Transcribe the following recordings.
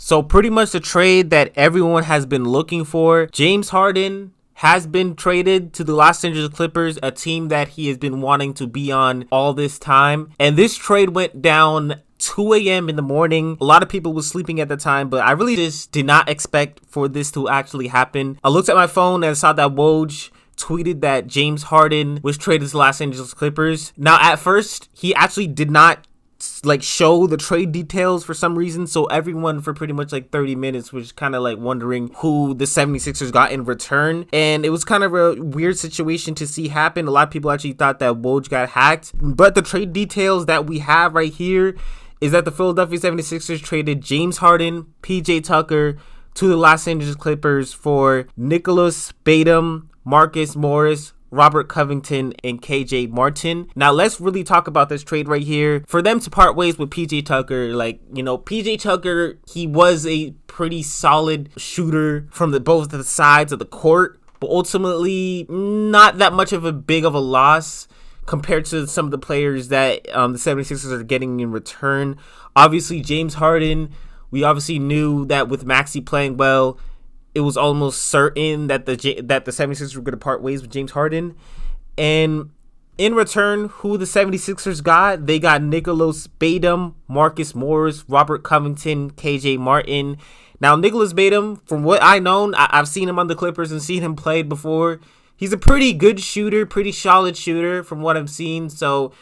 So pretty much the trade that everyone has been looking for. James Harden has been traded to the Los Angeles Clippers, a team that he has been wanting to be on all this time. And this trade went down 2 a.m. in the morning. A lot of people were sleeping at the time, but I really just did not expect for this to actually happen. I looked at my phone and saw that Woj tweeted that James Harden was traded to the Los Angeles Clippers. Now, at first, he actually did not show the trade details for some reason, so everyone for pretty much 30 minutes was kind of wondering who the 76ers got in return, and it was kind of a weird situation to see happen. A lot of people actually thought that Woj got hacked, but the trade details that we have right here is that the Philadelphia 76ers traded James Harden, PJ Tucker to the Los Angeles Clippers for Nicholas Batum, Marcus Morris, Robert Covington, and KJ Martin. Now let's really talk about this trade right here. For them to part ways with PJ Tucker, PJ Tucker, he was a pretty solid shooter from both the sides of the court, but ultimately not that much of a big of a loss compared to some of the players that the 76ers are getting in return. Obviously, James Harden, we obviously knew that with Maxey playing well, it was almost certain that the 76ers were going to part ways with James Harden. And in return, who the 76ers got? They got Nicholas Batum, Marcus Morris, Robert Covington, KJ Martin. Now, Nicholas Batum, from what I know, I've seen him on the Clippers and seen him play before. He's a pretty good shooter, pretty solid shooter from what I've seen. So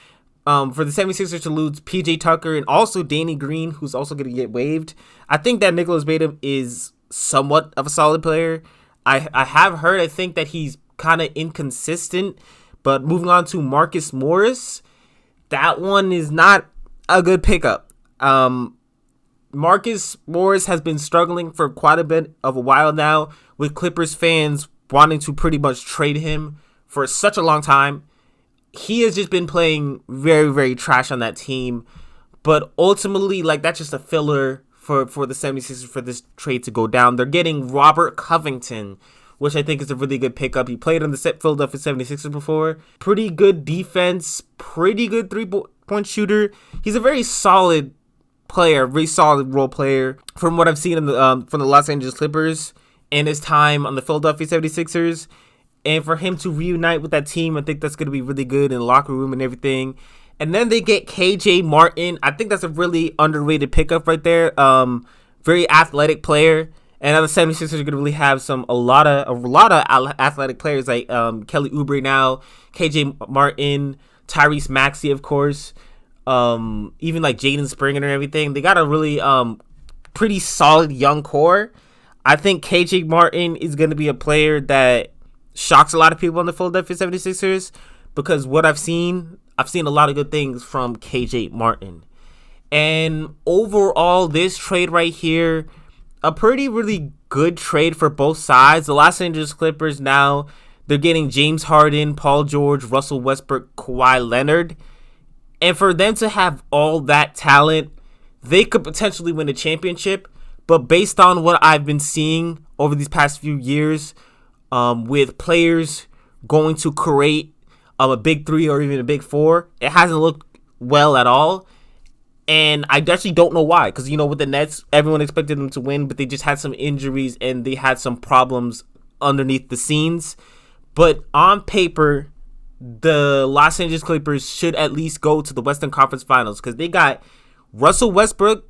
for the 76ers to lose PJ Tucker and also Danny Green, who's also going to get waived, I think that Nicholas Batum is somewhat of a solid player. I have heard, I think that he's kind of inconsistent, but moving on to Marcus Morris, that one is not a good pickup. Marcus Morris has been struggling for quite a bit of a while now, with Clippers fans wanting to pretty much trade him for such a long time. He has just been playing very, very trash on that team, but ultimately, that's just a filler for the 76ers for this trade to go down. They're getting Robert Covington, which I think is a really good pickup. He played on the Philadelphia 76ers before. Pretty good defense, pretty good three-point shooter. He's a very solid player, very solid role player from what I've seen from the Los Angeles Clippers and his time on the Philadelphia 76ers. And for him to reunite with that team, I think that's going to be really good in the locker room and everything. And then they get KJ Martin. I think that's a really underrated pickup right there. Very athletic player. And now the 76ers are going to really have a lot of athletic players like Kelly Oubre now, KJ Martin, Tyrese Maxey, of course. Even Jaden Springer and everything. They got a really pretty solid young core. I think KJ Martin is going to be a player that shocks a lot of people on the Philadelphia 76ers because what I've seen a lot of good things from KJ Martin. And overall, this trade right here, a pretty really good trade for both sides. The Los Angeles Clippers now, they're getting James Harden, Paul George, Russell Westbrook, Kawhi Leonard. And for them to have all that talent, they could potentially win a championship. But based on what I've been seeing over these past few years, with players going to create a big three or even a big four, it hasn't looked well at all. And I actually don't know why, because with the Nets, everyone expected them to win, but they just had some injuries and they had some problems underneath the scenes. But on paper, the Los Angeles Clippers should at least go to the Western Conference Finals, because they got Russell Westbrook,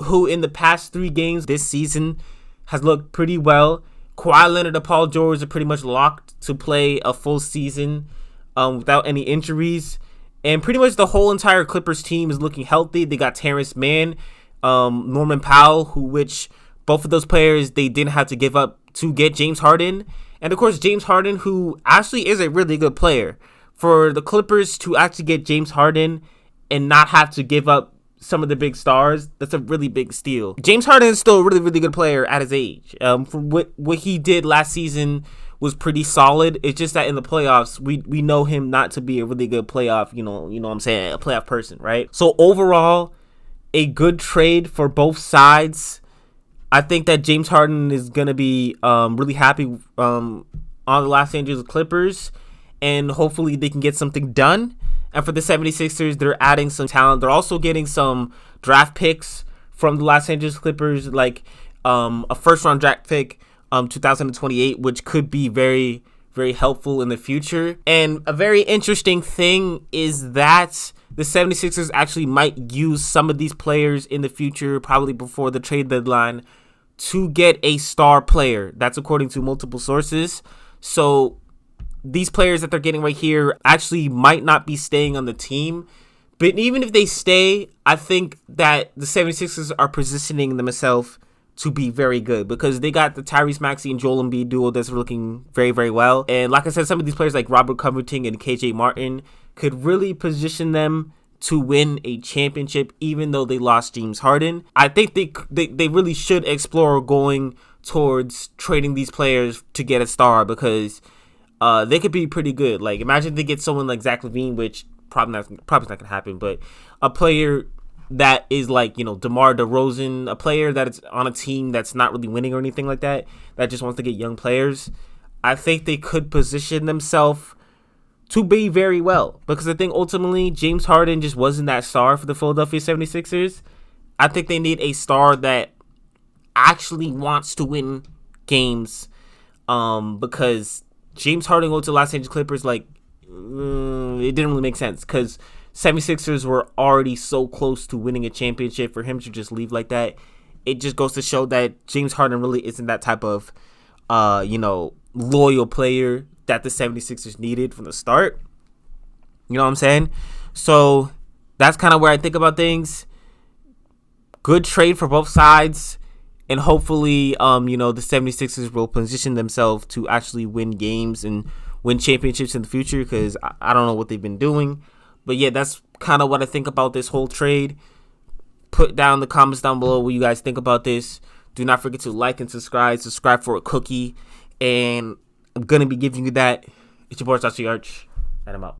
who in the past 3 games this season has looked pretty well. Kawhi Leonard and Paul George are pretty much locked to play a full season without any injuries. And pretty much the whole entire Clippers team is looking healthy. They got Terrence Mann, Norman Powell, which both of those players they didn't have to give up to get James Harden. And of course, James Harden, who actually is a really good player. For the Clippers to actually get James Harden and not have to give up some of the big stars, that's a really big steal. James Harden is still a really, really good player at his age. For what he did last season was pretty solid. It's just that in the playoffs, we know him not to be a really good playoff, you know what I'm saying, a playoff person, right? So overall, a good trade for both sides. I think that James Harden is going to be really happy on the Los Angeles Clippers, and hopefully they can get something done. And for the 76ers, they're adding some talent. They're also getting some draft picks from the Los Angeles Clippers, like a first round draft pick, 2028, which could be very, very helpful in the future. And a very interesting thing is that the 76ers actually might use some of these players in the future, probably before the trade deadline, to get a star player. That's according to multiple sources. So these players that they're getting right here actually might not be staying on the team. But even if they stay, I think that the 76ers are positioning themselves to be very good because they got the Tyrese Maxey and Joel Embiid duo that's looking very, very well. And like I said, some of these players like Robert Covington and KJ Martin could really position them to win a championship, even though they lost James Harden. I think they really should explore going towards trading these players to get a star because they could be pretty good. Like, imagine they get someone like Zach LaVine, which probably not gonna happen, but a player that is like, DeMar DeRozan, a player that is on a team that's not really winning or anything like that, that just wants to get young players. I think they could position themselves to be very well because I think ultimately James Harden just wasn't that star for the Philadelphia 76ers. I think they need a star that actually wants to win games because James Harden going to Los Angeles Clippers, like, it didn't really make sense because 76ers were already so close to winning a championship. For him to just leave like that, it just goes to show that James Harden really isn't that type of, loyal player that the 76ers needed from the start. You know what I'm saying? So that's kind of where I think about things. Good trade for both sides. And hopefully, the 76ers will position themselves to actually win games and win championships in the future because I don't know what they've been doing. But yeah, that's kind of what I think about this whole trade. Put down the comments down below what you guys think about this. Do not forget to like and subscribe. Subscribe for a cookie. And I'm going to be giving you that. It's your boy, Sachi Arch. And I'm out.